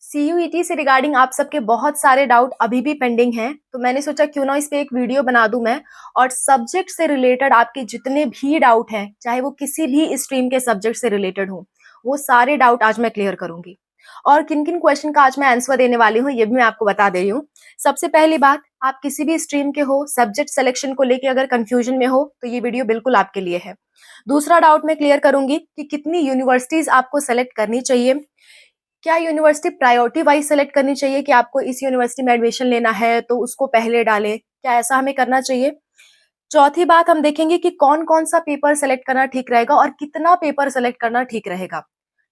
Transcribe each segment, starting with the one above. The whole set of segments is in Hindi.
सीयूईटी से रिगार्डिंग आप सबके बहुत सारे डाउट अभी भी पेंडिंग हैं, तो मैंने सोचा क्यों ना इस पे एक वीडियो बना दूं मैं। और सब्जेक्ट से रिलेटेड आपके जितने भी डाउट हैं, चाहे वो किसी भी स्ट्रीम के सब्जेक्ट से रिलेटेड हो, वो सारे डाउट आज मैं क्लियर करूंगी। और किन किन क्वेश्चन का आज मैं आंसर देने वाली हूँ, ये भी मैं आपको बता दे रही हूँ। सबसे पहली बात, आप किसी भी स्ट्रीम के हो, सब्जेक्ट सिलेक्शन को लेके अगर कंफ्यूजन में हो तो ये वीडियो बिल्कुल आपके लिए है। दूसरा डाउट मैं क्लियर करूंगी कि कितनी यूनिवर्सिटीज आपको सेलेक्ट करनी चाहिए, क्या यूनिवर्सिटी प्रायोरिटी वाइज सेलेक्ट करनी चाहिए कि आपको इस यूनिवर्सिटी में एडमिशन लेना है तो उसको पहले डालें, क्या ऐसा हमें करना चाहिए। चौथी बात हम देखेंगे कि कौन कौन सा पेपर सेलेक्ट करना ठीक रहेगा और कितना पेपर सेलेक्ट करना ठीक रहेगा।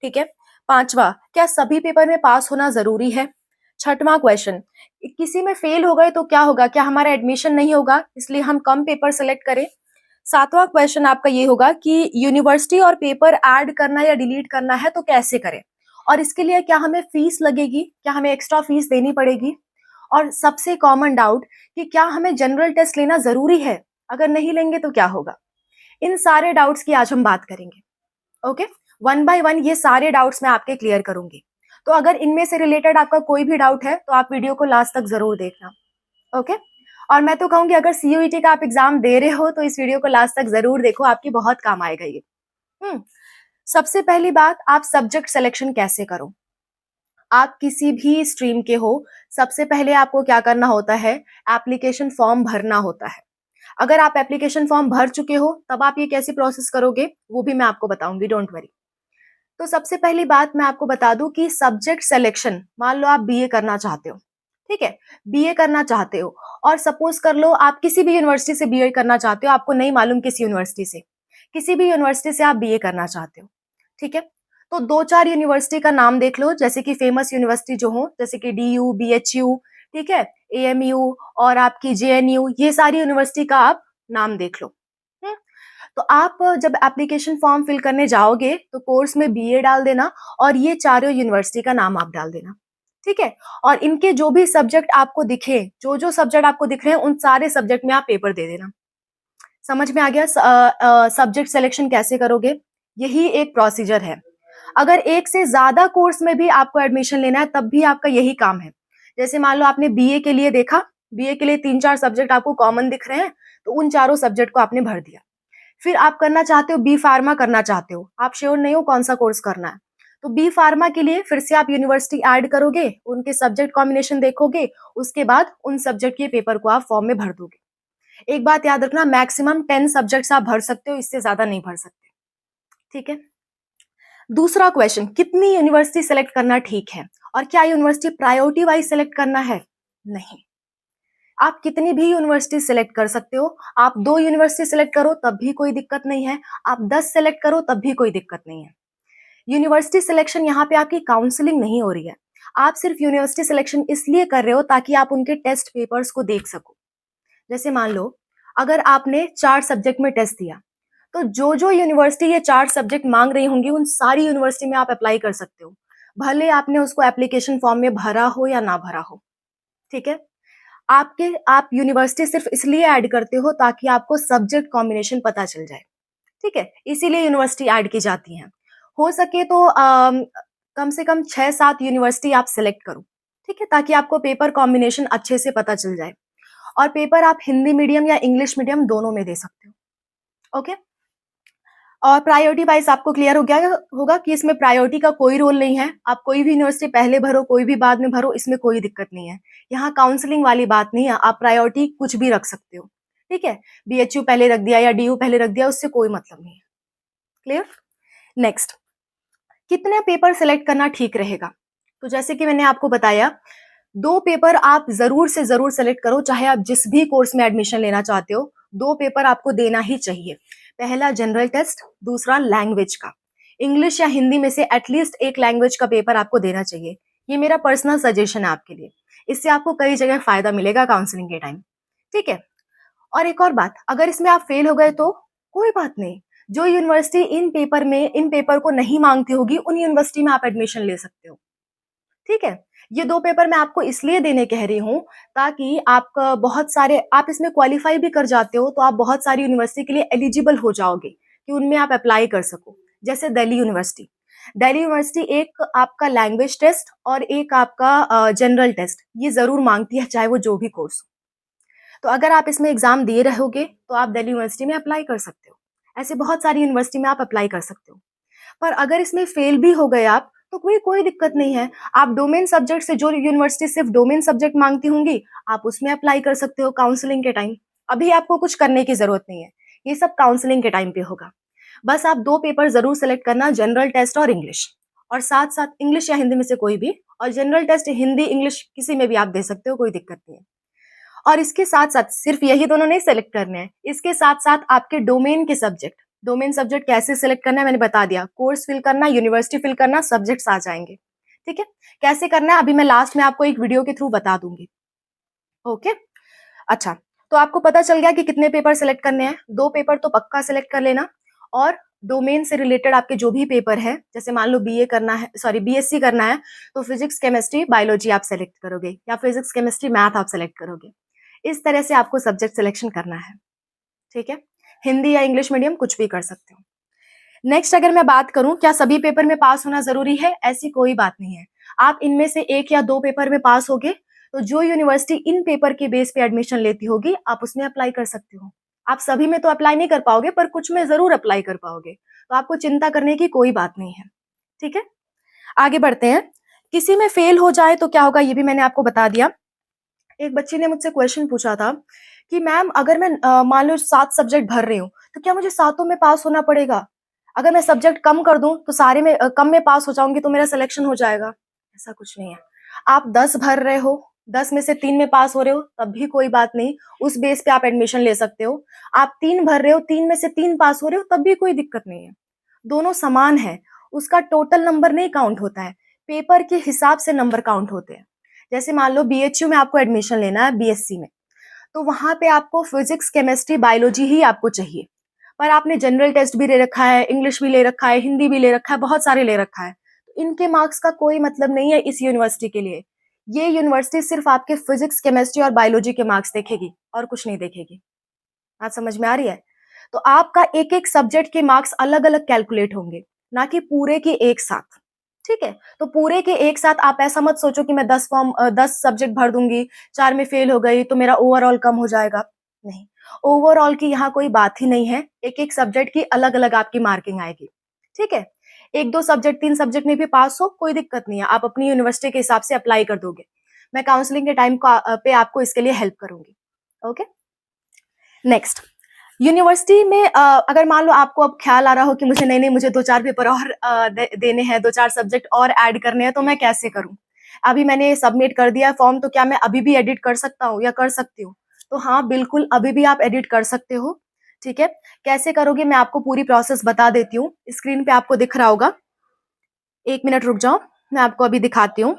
ठीक है। पांचवा, क्या सभी पेपर में पास होना जरूरी है। छठवां क्वेश्चन, किसी में फेल हो गए तो क्या होगा, क्या हमारा एडमिशन नहीं होगा इसलिए हम कम पेपर सेलेक्ट करें। सातवां क्वेश्चन आपका ये होगा कि यूनिवर्सिटी और पेपर ऐड करना या डिलीट करना है तो कैसे करें, और इसके लिए क्या हमें फीस लगेगी, क्या हमें एक्स्ट्रा फीस देनी पड़ेगी। और सबसे कॉमन डाउट कि क्या हमें जनरल टेस्ट लेना जरूरी है, अगर नहीं लेंगे तो क्या होगा। इन सारे डाउट्स की आज हम बात करेंगे। ओके, वन बाय वन ये सारे डाउट्स मैं आपके क्लियर करूंगी। तो अगर इनमें से रिलेटेड आपका कोई भी डाउट है तो आप वीडियो को लास्ट तक जरूर देखना। ओके। और मैं तो कहूंगी अगर सीयूईटी का आप एग्जाम दे रहे हो तो इस वीडियो को लास्ट तक जरूर देखो, आपकी बहुत काम आएगा ये। सबसे पहली बात, आप सब्जेक्ट सिलेक्शन कैसे करो। आप किसी भी स्ट्रीम के हो, सबसे पहले आपको क्या करना होता है, एप्लीकेशन फॉर्म भरना होता है। अगर आप एप्लीकेशन फॉर्म भर चुके हो तब आप ये कैसे प्रोसेस करोगे वो भी मैं आपको बताऊंगी, डोंट वरी। तो सबसे पहली बात मैं आपको बता दूं कि सब्जेक्ट सिलेक्शन, मान लो आप बीए करना चाहते हो, ठीक है, बीए करना चाहते हो और सपोज कर लो आप किसी भी यूनिवर्सिटी से बीए करना चाहते हो, आपको नहीं मालूम किस यूनिवर्सिटी से, किसी भी यूनिवर्सिटी से आप बीए करना चाहते हो, ठीक है। तो दो चार यूनिवर्सिटी का नाम देख लो, जैसे कि फेमस यूनिवर्सिटी जो हो, जैसे कि डीयू, बीएचयू, ठीक है, एएमयू और आपकी जेएनयू, ये सारी यूनिवर्सिटी का आप नाम देख लो। हम्म, तो आप जब एप्लीकेशन फॉर्म फिल करने जाओगे तो कोर्स में बीए डाल देना और ये चारों यूनिवर्सिटी का नाम आप डाल देना, ठीक है। और इनके जो भी सब्जेक्ट आपको दिखे, जो जो सब्जेक्ट आपको दिख रहे हैं उन सारे सब्जेक्ट में आप पेपर दे देना। समझ में आ गया सब्जेक्ट सिलेक्शन कैसे करोगे, यही एक प्रोसीजर है। अगर एक से ज्यादा कोर्स में भी आपको एडमिशन लेना है तब भी आपका यही काम है। जैसे मान लो आपने बीए के लिए देखा, बीए के लिए तीन चार सब्जेक्ट आपको कॉमन दिख रहे हैं, तो उन चारों सब्जेक्ट को आपने भर दिया। फिर आप करना चाहते हो बी फार्मा करना चाहते हो, आप श्योर नहीं हो कौन सा कोर्स करना है, तो बी फार्मा के लिए फिर से आप यूनिवर्सिटी ऐड करोगे, उनके सब्जेक्ट कॉम्बिनेशन देखोगे, उसके बाद उन सब्जेक्ट के पेपर को आप फॉर्म में भर दोगे। एक बात याद रखना, मैक्सिमम 10 सब्जेक्ट्स आप भर सकते हो, इससे ज्यादा नहीं भर सकते, ठीक है। दूसरा क्वेश्चन, कितनी यूनिवर्सिटी सेलेक्ट करना ठीक है और क्या यूनिवर्सिटी प्रायोरिटी वाइज सेलेक्ट करना है। नहीं, आप कितनी भी यूनिवर्सिटी सेलेक्ट कर सकते हो। आप 2 यूनिवर्सिटी सेलेक्ट करो तब भी कोई दिक्कत नहीं है, आप 10 सेलेक्ट करो तब भी कोई दिक्कत नहीं है। यूनिवर्सिटी सिलेक्शन यहाँ पे आपकी काउंसलिंग नहीं हो रही है, आप सिर्फ यूनिवर्सिटी सिलेक्शन इसलिए कर रहे हो ताकि आप उनके टेस्ट पेपर्स को देख सको। जैसे मान लो अगर आपने 4 सब्जेक्ट में टेस्ट दिया, तो जो जो यूनिवर्सिटी ये 4 सब्जेक्ट मांग रही होंगी उन सारी यूनिवर्सिटी में आप अप्लाई कर सकते हो, भले आपने उसको एप्लीकेशन फॉर्म में भरा हो या ना भरा हो, ठीक है। आप यूनिवर्सिटी सिर्फ इसलिए ऐड करते हो ताकि आपको सब्जेक्ट कॉम्बिनेशन पता चल जाए, ठीक है, इसीलिए यूनिवर्सिटी ऐड की जाती है। हो सके तो कम से कम 6-7 यूनिवर्सिटी आप सिलेक्ट करो, ठीक है, ताकि आपको पेपर कॉम्बिनेशन अच्छे से पता चल जाए। और पेपर आप हिंदी मीडियम या इंग्लिश मीडियम दोनों में दे सकते हो। ओके। और प्रायोरिटी वाइज आपको क्लियर हो गया होगा कि इसमें प्रायोरिटी का कोई रोल नहीं है, आप कोई भी यूनिवर्सिटी पहले भरो कोई भी बाद में भरो, इसमें कोई दिक्कत नहीं है। यहाँ काउंसलिंग वाली बात नहीं है, आप प्रायोरिटी कुछ भी रख सकते हो, ठीक है, बीएचयू पहले रख दिया या डीयू पहले रख दिया, उससे कोई मतलब नहीं है। क्लियर। नेक्स्ट, कितने पेपर सेलेक्ट करना ठीक रहेगा। तो जैसे कि मैंने आपको बताया, 2 पेपर आप जरूर से जरूर सेलेक्ट करो, चाहे आप जिस भी कोर्स में एडमिशन लेना चाहते हो, 2 पेपर आपको देना ही चाहिए। पहला जनरल टेस्ट, दूसरा लैंग्वेज का। इंग्लिश या हिंदी में से एटलीस्ट एक लैंग्वेज का पेपर आपको देना चाहिए, ये मेरा पर्सनल सजेशन है आपके लिए, इससे आपको कई जगह फायदा मिलेगा काउंसलिंग के टाइम, ठीक है। और एक और बात, अगर इसमें आप फेल हो गए तो कोई बात नहीं, जो यूनिवर्सिटी इन पेपर को नहीं मांगती होगी उन यूनिवर्सिटी में आप एडमिशन ले सकते हो, ठीक है। ये 2 पेपर मैं आपको इसलिए देने कह रही हूँ ताकि आपका बहुत सारे, आप इसमें क्वालिफाई भी कर जाते हो तो आप बहुत सारी यूनिवर्सिटी के लिए एलिजिबल हो जाओगे कि उनमें आप अप्लाई कर सको। जैसे दिल्ली यूनिवर्सिटी, दिल्ली यूनिवर्सिटी एक आपका लैंग्वेज टेस्ट और एक आपका जनरल टेस्ट ये ज़रूर माँगती है, चाहे वो जो भी कोर्स हो। तो अगर आप इसमें एग्ज़ाम दे रहोगे, तो आप दिल्ली यूनिवर्सिटी में अप्लाई कर सकते हो। ऐसे बहुत सारी यूनिवर्सिटी में आप अप्लाई कर सकते हो। पर अगर इसमें फेल भी हो गए आप, तो कोई कोई दिक्कत नहीं है। आप डोमेन सब्जेक्ट से जो यूनिवर्सिटी सिर्फ़ डोमेन सब्जेक्ट माँगती होंगी, आप उसमें अप्लाई कर सकते हो काउंसलिंग के टाइम। अभी आपको कुछ करने की ज़रूरत नहीं है। ये सब काउंसलिंग के टाइम पे होगा। बस आप 2 पेपर ज़रूर सेलेक्ट करना, जनरल टेस्ट और इंग्लिश, और साथ-साथ इंग्लिश या हिंदी में से कोई भी, और जनरल टेस्ट हिंदी, इंग्लिश किसी में भी आप दे सकते हो, कोई दिक्कत नहीं है। और इसके साथ-साथ सिर्फ़ यही दोनों नहीं सेलेक्ट करने हैं, इसके साथ-साथ आपके डोमेन सब्जेक्ट कैसे सेलेक्ट करना है मैंने बता दिया। कोर्स फिल करना, यूनिवर्सिटी फिल करना, सब्जेक्ट्स आ जाएँगे। ठीक है? कैसे करना है अभी मैं लास्ट में आपको एक वीडियो के थ्रू बता दूँगी। ओके? अच्छा, तो आपको पता चल गया कि कितने पेपर सेलेक्ट करने हैं। 2 पेपर तो पक्का सेलेक्ट कर लेना, और डोमेन से रिलेटेड आपके जो भी पेपर हैं, जैसे मान लो बीए करना है, सॉरी बीएससी करना है, तो फिज़िक्स, केमिस्ट्री, बायोलॉजी आप सेलेक्ट करोगे, या फिज़िक्स, केमिस्ट्री, मैथ आप सेलेक्ट करोगे। इस तरह से आपको सब्जेक्ट सिलेक्शन करना है, ठीक है? हिंदी या इंग्लिश मीडियम कुछ भी कर सकते हो। नेक्स्ट अगर मैं बात करूँ, क्या सभी पेपर में पास होना ज़रूरी है? ऐसी कोई बात नहीं है। आप इनमें से 1 या 2 पेपर में पास होगे, तो जो यूनिवर्सिटी इन पेपर के बेस पे एडमिशन लेती होगी, आप उसमें अप्लाई कर सकते हो। आप सभी में तो अप्लाई नहीं कर पाओगे, पर कुछ में ज़रूर अप्लाई कर पाओगे। तो आपको चिंता करने की कोई बात नहीं है, ठीक है? आगे बढ़ते हैं। किसी में फेल हो जाए तो क्या होगा, ये भी मैंने आपको बता दिया। एक बच्ची ने मुझसे क्वेश्चन पूछा था कि मैम अगर मैं मान लो 7 सब्जेक्ट भर रही हूँ, तो क्या मुझे सातों में पास होना पड़ेगा? अगर मैं सब्जेक्ट कम कर दूँ तो सारे में कम में पास हो जाऊँगी तो मेरा सिलेक्शन हो जाएगा। ऐसा कुछ नहीं है। आप 10 भर रहे हो, 10 में से 3 में पास हो रहे हो, तब भी कोई बात नहीं, उस बेस पे आप एडमिशन ले सकते हो। आप 3 भर रहे हो, 3 में से 3 पास हो रहे हो, तब भी कोई दिक्कत नहीं है। दोनों समान हैं, उसका टोटल नंबर नहीं काउंट होता है, पेपर के हिसाब से नंबर काउंट होते हैं। जैसे मान लो बीएचयू में आपको एडमिशन लेना है बीएससी में, तो वहाँ पे आपको फिजिक्स, केमिस्ट्री, बायोलॉजी ही आपको चाहिए। पर आपने जनरल टेस्ट भी ले रखा है, इंग्लिश भी ले रखा है, हिंदी भी ले रखा है, बहुत सारे ले रखा है। तो इनके मार्क्स का कोई मतलब नहीं है इस यूनिवर्सिटी के लिए। ये यूनिवर्सिटी सिर्फ आपके फिजिक्स, केमिस्ट्री और बायोलॉजी के मार्क्स देखेगी और कुछ नहीं देखेगी। बात समझ में आ रही है? तो आपका एक-एक सब्जेक्ट के मार्क्स अलग-अलग कैलकुलेट होंगे, ना कि पूरे के एक साथ। ठीक है? तो पूरे के एक साथ आप ऐसा मत सोचो कि मैं 10 सब्जेक्ट भर दूँगी, 4 में फेल हो गई तो मेरा ओवरऑल कम हो जाएगा। नहीं, ओवरऑल की यहाँ कोई बात ही नहीं है। एक-एक सब्जेक्ट की अलग-अलग आपकी मार्किंग आएगी। ठीक है? 1-2 सब्जेक्ट, 3 सब्जेक्ट में भी पास हो, कोई दिक्कत नहीं है। आप अपनी यूनिवर्सिटी के हिसाब से अप्लाई कर दोगे। मैं काउंसलिंग के टाइम पे आपको इसके लिए हेल्प करूँगी। ओके? नेक्स्ट, यूनिवर्सिटी में अगर मान लो आपको अब ख्याल आ रहा हो कि मुझे नहीं, मुझे 2-4 पेपर और देने हैं, 2-4 सब्जेक्ट और ऐड करने हैं, तो मैं कैसे करूँ? अभी मैंने सबमिट कर दिया फॉर्म, तो क्या मैं अभी भी एडिट कर सकता हूँ या कर सकती हूँ? तो हाँ, बिल्कुल अभी भी आप एडिट कर सकते हो, ठीक है? कैसे करोगे मैं आपको पूरी प्रोसेस बता देती हूँ। स्क्रीन पे आपको दिख रहा होगा। 1 मिनट रुक जाओ, मैं आपको अभी दिखाती हूँ।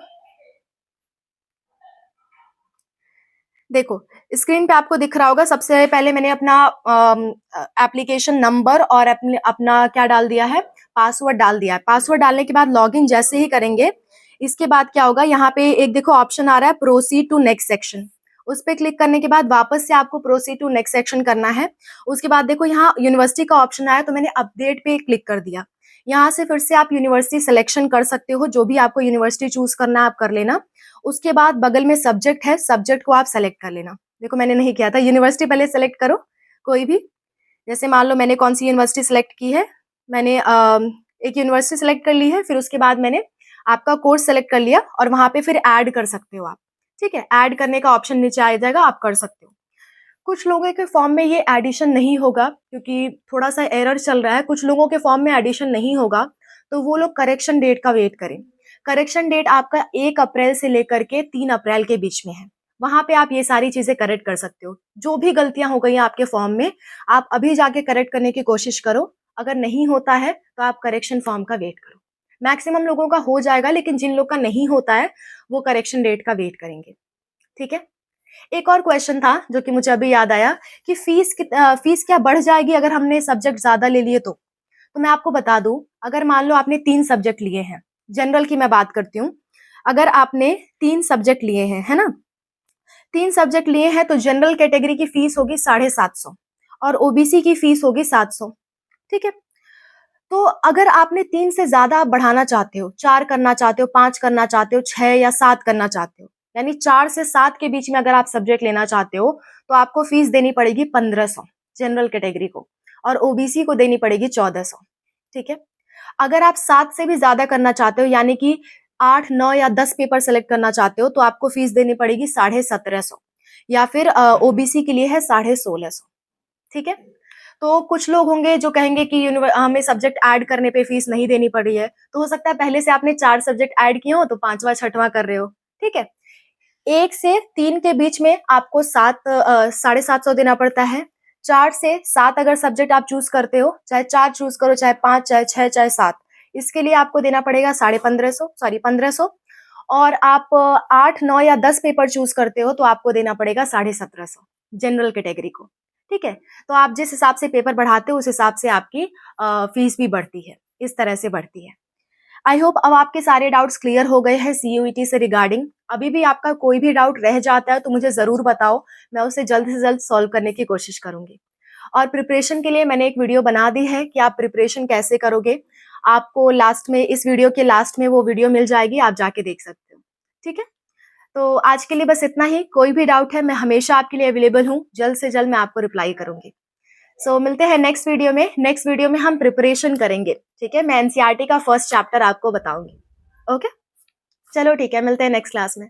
देखो, स्क्रीन पे आपको दिख रहा होगा, सबसे पहले मैंने अपना एप्लीकेशन नंबर और अपना क्या डाल दिया है, पासवर्ड डाल दिया है। पासवर्ड डालने के बाद लॉगिन जैसे ही करेंगे, इसके बाद क्या होगा, यहाँ पे एक देखो ऑप्शन आ रहा है प्रोसीड टू नेक्स्ट सेक्शन। उस पे क्लिक करने के बाद वापस से आपको प्रोसीड टू नेक्स्ट सेक्शन करना है। उसके बाद देखो यहाँ यूनिवर्सिटी का ऑप्शन आया, तो मैंने अपडेट पे क्लिक कर दिया। यहाँ से फिर से आप यूनिवर्सिटी सिलेक्शन कर सकते हो, जो भी आपको यूनिवर्सिटी चूज़ करना है आप कर लेना। उसके बाद बगल में सब्जेक्ट है, सब्जेक्ट को आप सेलेक्ट कर लेना। देखो मैंने नहीं किया था, यूनिवर्सिटी पहले सेलेक्ट करो, कोई भी। जैसे मान लो मैंने कौन-सी यूनिवर्सिटी सेलेक्ट की है, मैंने एक यूनिवर्सिटी सेलेक्ट कर ली है, फिर उसके बाद मैंने आपका कोर्स सेलेक्ट कर लिया और वहाँ पे फिर ऐड कर सकते हो आप, ठीक है? ऐड करने का ऑप्शन नीचे आ जाएगा, आप कर सकते हो। कुछ लोगों के फॉर्म में ये एडिशन नहीं होगा क्योंकि थोड़ा-सा एरर चल रहा है, कुछ लोगों के फॉर्म में एडिशन नहीं होगा, तो वो लोग करेक्शन डेट का वेट करें। करेक्शन डेट आपका 1 अप्रैल से लेकर के 3 अप्रैल के बीच में है। वहाँ पे आप ये सारी चीज़ें करेक्ट कर सकते हो। जो भी गलतियाँ हो गई हैं आपके फॉर्म में, आप अभी जाके करेक्ट करने की कोशिश करो। अगर नहीं होता है, तो आप करेक्शन फॉर्म का वेट करो। मैक्सिमम लोगों का हो जाएगा, लेकिन जिन लोग का नहीं होता है, वो करेक्शन डेट का वेट करेंगे। ठीक है? एक और क्वेश्चन था जो कि मुझे अभी याद आया कि फीस क्या बढ़ जाएगी अगर हमने सब्जेक्ट ज़्यादा ले लिए तो? तो मैं आपको बता दूँ, अगर मान लो आपने 3 सब्जेक्ट लिए हैं, जनरल की मैं बात करती हूँ। अगर आपने 3 सब्जेक्ट लिए हैं, है ना? 3 सब्जेक्ट लिए हैं तो जनरल कैटेगरी की फीस होगी 750 और ओबीसी की फीस होगी 700, ठीक है? तो अगर आपने 3 से ज़्यादा आप बढ़ाना चाहते हो, 4 करना चाहते हो, 5 करना चाहते हो, 6 या 7 करना चाहते हो, यानी 4 से 7 के बीच में अगर आप सब्जेक्ट लेना चाहते हो, तो आपको फीस देनी पड़ेगी 1500 जनरल कैटेगरी को, और ओबीसी को देनी पड़ेगी 1400, ठीक है? अगर आप 7 से भी ज़्यादा करना चाहते हो, यानी कि 8, 9 या 10 पेपर सेलेक्ट करना चाहते हो, तो आपको फीस देनी पड़ेगी 1750, या फिर ओबीसी के लिए है 1650, ठीक है? तो कुछ लोग होंगे जो कहेंगे कि हमें सब्जेक्ट ऐड करने पे फीस नहीं देनी पड़ रही है, तो हो सकता है पहले से आपने 4 सब्जेक्ट ऐड किए हो, तो 5वां 6वां कर रहे हो, ठीक है? 1 से 3 के बीच में आपको 750 देना पड़ता है। 4 से 7 अगर सब्जेक्ट आप चूज़ करते हो, चाहे 4 चूज़ करो, चाहे 5, चाहे 6, चाहे 7, इसके लिए आपको देना पड़ेगा 1550, और आप 8, 9 या 10 पेपर चूज़ करते हो, तो आपको देना पड़ेगा 1750 जनरल कैटेगरी को, ठीक है? तो आप जिस हिसाब से पेपर बढ़ाते हो, उस हिसाब से आपकी फीस भी बढ़ती है, इस तरह से बढ़ती है। आई होप अब आपके सारे डाउट्स क्लियर हो गए हैं सीयूईटी से रिगार्डिंग। अभी भी आपका कोई भी डाउट रह जाता है तो मुझे ज़रूर बताओ, मैं उसे जल्द से जल्द सॉल्व करने की कोशिश करूँगी। और प्रिपरेशन के लिए मैंने एक वीडियो बना दी है कि आप प्रिपरेशन कैसे करोगे। आपको लास्ट में, इस वीडियो के लास्ट में वो वीडियो मिल जाएगी, आप जाके देख सकते हो। ठीक है? तो आज के लिए बस इतना ही। कोई भी डाउट है, मैं हमेशा आपके लिए अवेलेबल हूँ। जल्द से जल्द मैं आपको रिप्लाई करूँगी। मिलते हैं नेक्स्ट वीडियो में। नेक्स्ट वीडियो में हम प्रिपरेशन करेंगे, ठीक है? मैं एनसीईआरटी का फर्स्ट चैप्टर आपको बताऊंगी। ओके, चलो ठीक है, मिलते हैं नेक्स्ट क्लास में।